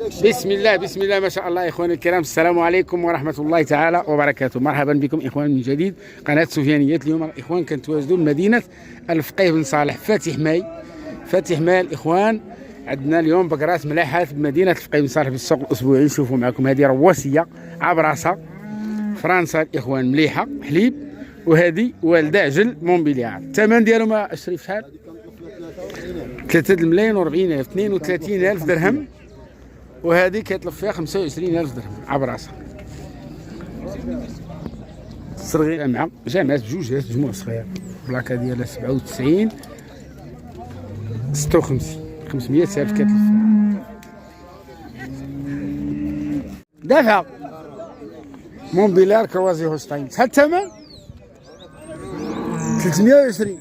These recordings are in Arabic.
بسم الله بسم الله ما شاء الله. إخواني الكرام، السلام عليكم ورحمة الله تعالى وبركاته. مرحبا بكم إخوان من جديد قناة سفيانيات. اليوم الإخوان كنتواجدوا بمدينة الفقيه بن صالح فاتح ماي. فاتح ماي الإخوان، عندنا اليوم بقرات ملاحات بمدينة الفقيه بن صالح في السوق الأسبوعي. نشوفوا معكم هذه رواسية عبراسة فرنسا الإخوان، مليحة حليب، وهذه والدة عجل مونبيليار. الثمن ديالهم الشريف شحال؟ 3 ملايين و40 ألف، 32 ألف درهم. وهذه كيطلب فيها 25 ألف درهم عبراسة. صغيرة مع جامعات بجوجات، مجموع صغير. البلاكة ديالها 97 56 500 ألف كيطلب فيها. دافع مونبيلار كروازي هوستاين. شحال الثمن؟ 320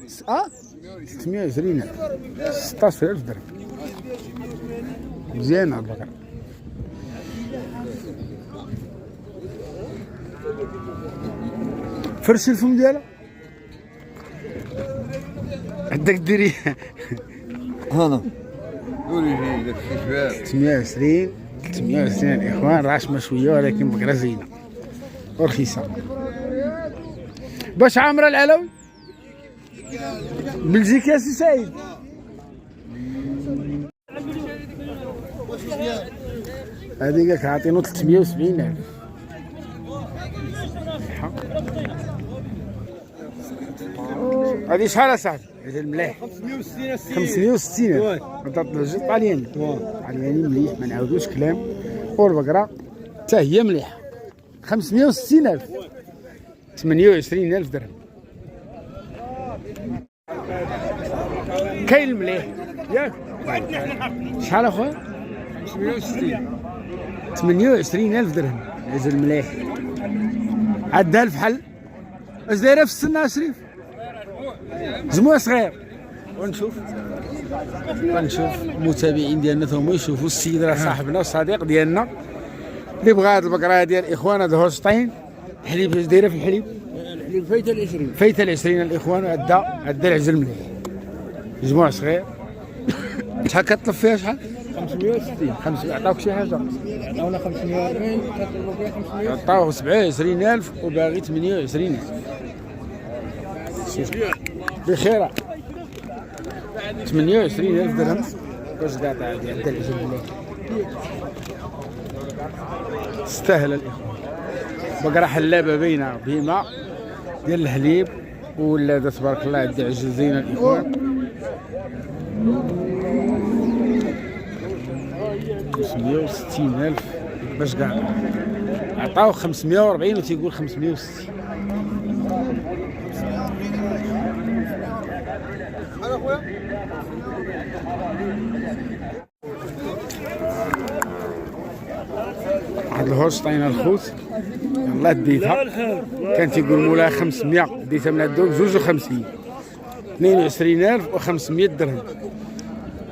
320 ألف، 16 ألف درهم. مزيانة البقرة. فرش الفم ديالها عندك ديري هنا قولي لي داك الشيء شباب 320 الاخوان. راشمه شويه ولكن بقره زينه ورخيصه. باش عامره العلوي بلجيكا سي سعيد. هذيك كعطينو 370 ألف. هذه شحال اصاحبي؟ هذا الملاح 560 ألف. الرجل طالياني طالياني مليح، ما نعاودوش كلام. والبقره حتى هي مليحه 560 ألف، 28 ألف درهم. كاين المليح ياك شحال اخويا؟ 28 ألف درهم. عجل المليح عندها الفحل. اش دايره في السنه شريف؟ جموع صغير. ونشوف المتابعين ديالنا ثم يشوفوا السيد راه صاحبنا وصديق ديالنا اللي بغى هاد البقره ديال الاخوان. هذا هولشتاين حليب. اش دايره في الحليب؟ الحليب فايته 20 فايته 20 الاخوان. عندها العجل مليح، جموع صغير. شحال كتطلب فيها؟ شحال؟ 560. 500. عطاوك شي حاجه؟ عطاونا 45 كتطلبوا فيها 500. عطاوه 27 ألف وباغي 28 ألف. بخير 28 ألف درهم. واش قاطع ديال العجل مليح، تستاهل الاخوان. بقره حلابه باينه بهيمه ديال الحليب ولاده تبارك الله. عندها عجل زينه الاخوان. 560 ألف باش قاطع. عطاوه 540 وتيقول 560. هاد الهولشتاين الخوت يلاه ديتها. كان تيقول مولاها 500، ديتها من عندهم 52 22500 درهم.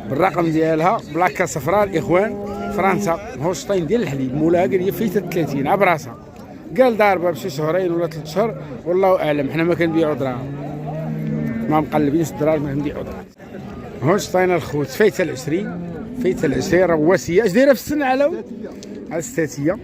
بالرقم ديالها بلاكه صفراء الاخوان، فرنسا. هولشتاين ديال الحليب. مولاها قال لي فايته 30 عبراسه. قال ضاربه بشي شهرين ولا 3 شهور والله اعلم. حنا ما كنبيعوا دراهم، ما مقلبينش الدراهم، ما كنبيعوا دراهم. هولشتاين الخوت فايته 20 فايته 20 رواسيه. اش دايره في السن علو؟ على الستاتيه.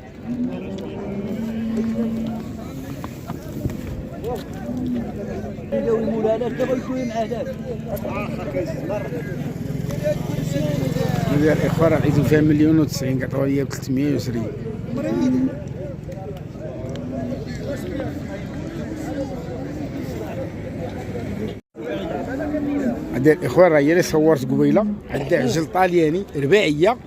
هذه الاخوان عيطوا فيها 1,090,000 قطعوا لي ب 320. هذه الاخوان راه هي اللي صورت قبيله. عندها عجل طالياني رباعيه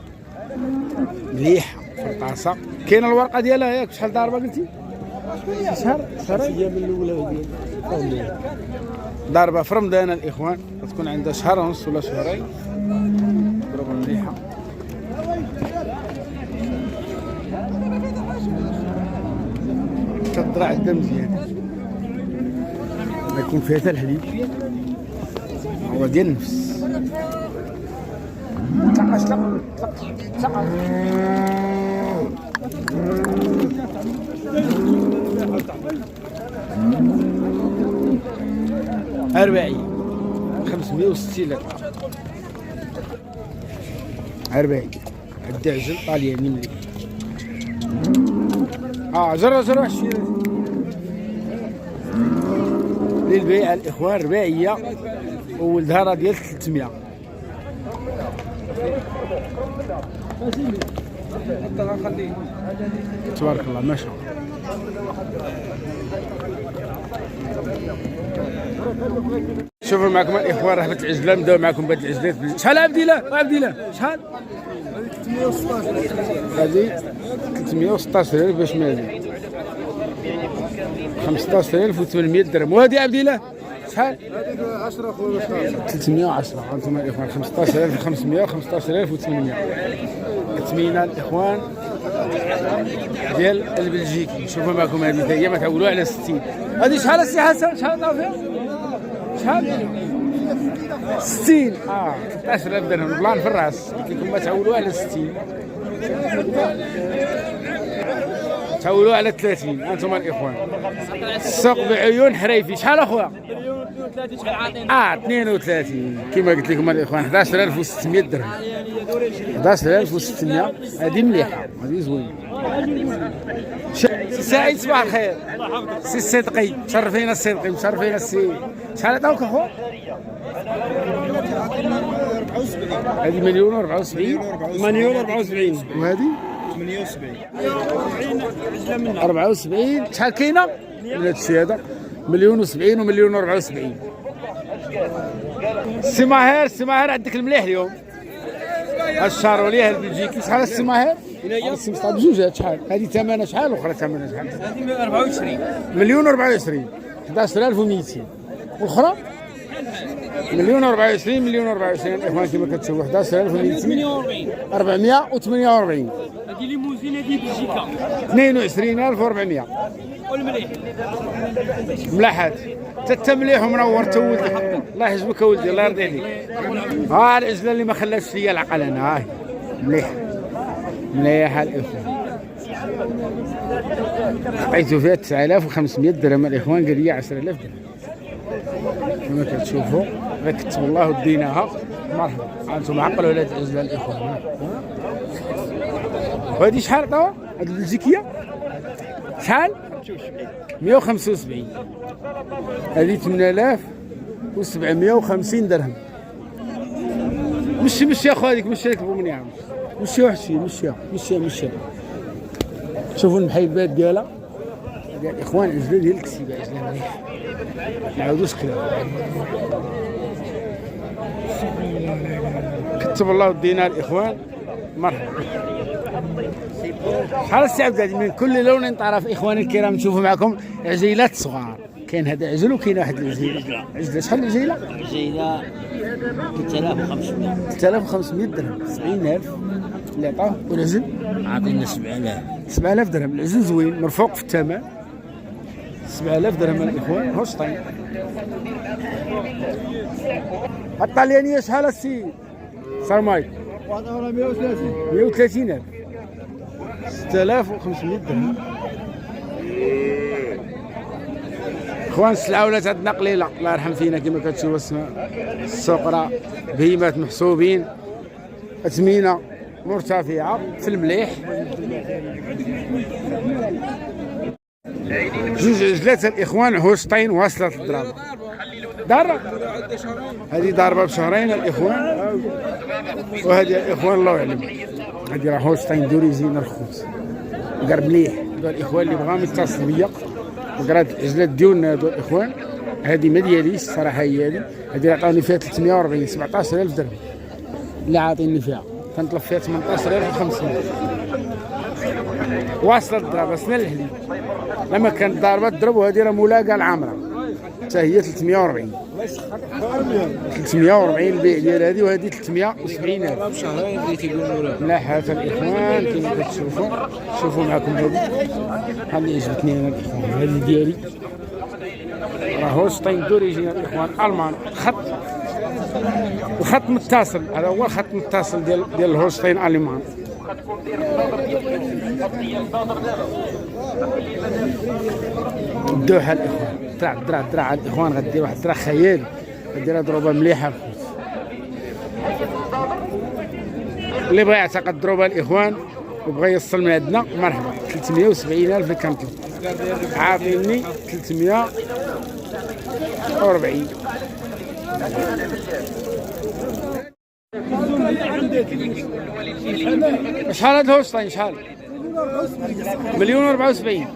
مليحه فرطاسه. كاينه الورقه ديالها ياك؟ شحال ضاربه قلتي؟ شهر الايام الاولى ضاربه في رمضان الاخوان. تكون عندها شهر ونص ولا شهرين. ضربه مليحه. كتضرع عندها مزيان. يكون فيها حتى الحليب، هو ديال النفس. طلق 40 560 لك 40. الدعجل طالياني مليح. جرى واحد الشيء للبيع الاخوان رباعيه وولدها راه ديال 300. تبارك الله ما شاء الله. شوفوا معكم الاخوان راه بنت العجله نبداو معكم بهاد العجلات. شحال عبدي له شحال؟ هذه 316,000 باش مالي 15,800 درهم. وهذه عبدي له شحال؟ 10 خويا 310. انتم الاخوان 15,500 15,800 كتمينا الاخوان ديال البلجيكي. شوفوا معكم هذه هي ما تعولوا على 60. هذه شحال السي حسن؟ شحال طافيه؟ شحال؟ 60. 13,000 درهم بلان في الراس. قلت لكم ما تعولوا على 60 تعولوا على 30. انتم الاخوان السوق بعيون حريفي. شحال اخويا؟ 32 كما قلت لكم الاخوان 11,600 درهم. 11,600. هذه مليحه هذه زوينه. سي سعيد صباح الخير. سي الصدقي مشرفين الصدقي مشرفين السي. شحال عطاوك اخويا؟ هذه مليون و74. مليون 74 وهذه 78 74. شحال كاينه من هذا الشيء هذا؟ مليون و70 ومليون و74. السي ماهر عندك المليح اليوم. الشاروليه البلجيكي شحال السي ماهر؟ السي مصطفى بجوجات شحال؟ هذه ثمنها شحال واخرى ثمنها شحال؟ هذه 24 مليون و24. 11,200. والاخرى مليون و24 مليون و24 الاخوان كما كتشوفوا 11,200 448. هذه ليموزين هذه بلجيكا 22,400. والمليح ملاحات حتى مليح ومنور تا ولدي. الله يحفظك ولدي الله يرضي عليك. العجله اللي ما خلاتش فيا العقل انا. هاي مليحه الاخوان. لقيتو فيها 9,500 درهم الاخوان. قال لي 10,000 درهم كما كتشوفوا. غير كتب الله وديناها. مرحبا انتم عقلوا على هاد العجله الاخوان. وهذه شحال عطاوها؟ هذه البلجيكيه شحال؟ 175. هذه 8,750 درهم. مشي يا خويا هذيك مشي لك بومني عام. مشي واحد الشيء مشي. شوفوا المحيبات ديالها ديال الاخوان. عجله ديال الكسيبه عجله مليحه ما عاودوش كلام. كتب الله ودينا الاخوان. مرحبا. شحال السي عبد العزيز؟ من كل لون طرف اخواني الكرام نشوفوا معكم عجيلات صغار. كاين هذا عجل وكاين واحد العجيله. عجله شحال العجيله؟ عجيله 3,500 3,500 درهم. 70,000 اللي عطاه. والعجل عاطينا 7,000 7,000 درهم. العجل زوين مرفوق في الثمن. 7,000 درهم الاخوان. هوشطين. الطليانيه شحال السي سرماي؟ 130,000. 6,500 درهم. اخوان السلعه ولات عندنا قليله الله يرحم فينا كما كتشوفوا. السوق راه بهيمات محسوبين. اثمنه مرتفعه في المليح. جوج عجلات الاخوان هوشطين واصله الضرب. ضرب هذه ضاربه بشهرين الاخوان. وهذه الاخوان الله يعلم. هذه راه هوشطين دوريزين الخوت. قرب مليح. هذو الاخوان اللي بغاو يتصلوا بيا وقرات العجلات ديالنا هذو الاخوان. هذه ما دياليش الصراحه. هي هذه عطاوني فيها 340. 17,000 درهم اللي عاطيني فيها. كنطلب فيها 18,500. واصله الضربه سنه الحليب لما كانت ضاربه تضرب. وهذه راه مولاقه العامره حتى هي 340 البيع ديال هذه. وهذه 370,000 شهرين اللي تيقولوا ملاحة الاخوان كما كتشوفوا. شوفوا معكم هذه عجبتني انا الاخوان. هذه ديالي راه هوشطين دوريجينال الاخوان المان. الخط متصل. هذا هو الخط متصل ديال الهوشطين المان. الدوحه الاخوان. دراع الاخوان غدير واحد الدراع خيالي. غدير ضربه مليحه الخوت. اللي بغى يعتقد دروبه الاخوان وبغى يوصل من عندنا مرحبا. 370,000 اللي كنطلب، عاطيني 340. شحال هاد الهوشتاين شحال؟ 1,074,000.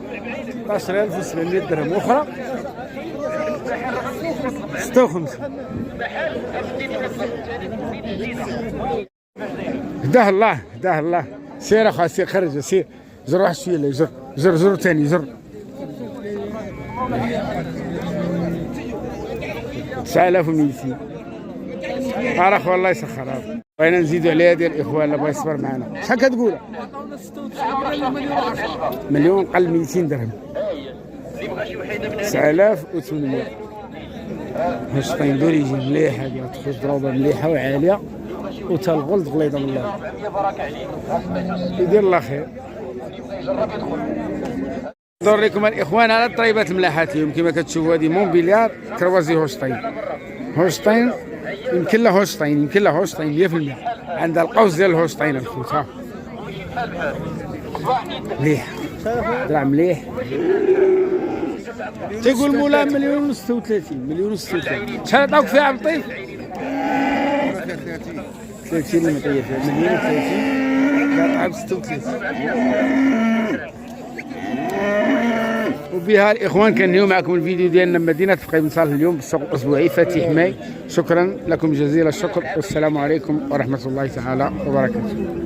11,700 درهم. اخرى 56. هداه الله هداه الله. سير اخا سير خرج سير. جر واحد شويه لا جر جر جر ثاني جر. 9,200. عرف والله يسخر. بغينا نزيدوا عليها ديال الاخوان اللي بغى يصبر معنا. شحال كتقول؟ 1,000,000 قل 200 درهم. 9,800. هوشتاين دوريجين مليحه هذه، تخرج ضروبه مليحه وعاليه وتا الغلظ غليظه من الله. يدير الله خير. نوريكم الاخوان على الطريبات الملاحات اليوم كما كتشوفوا. هذه مونبيليار كروازي هوشتاين. هوشتاين يمكن له هوشتاين، يمكن له هوشتاين 100%. عندها القوس ديال الهوشتاين الخوت. ها مليح درع مليح. تيقول مولا 1,036,000. 1,036,000. شحال عطاوك فيها عبد اللطيف؟ 30 اللي مطيح فيها. 1,030,000 عطاها ب 36. وبها الاخوان كنهيو معكم الفيديو ديالنا من مدينه فقيه بن صالح اليوم بالسوق الاسبوعي فاتح ماي. شكرا لكم جزيل الشكر، والسلام عليكم ورحمه الله تعالى وبركاته.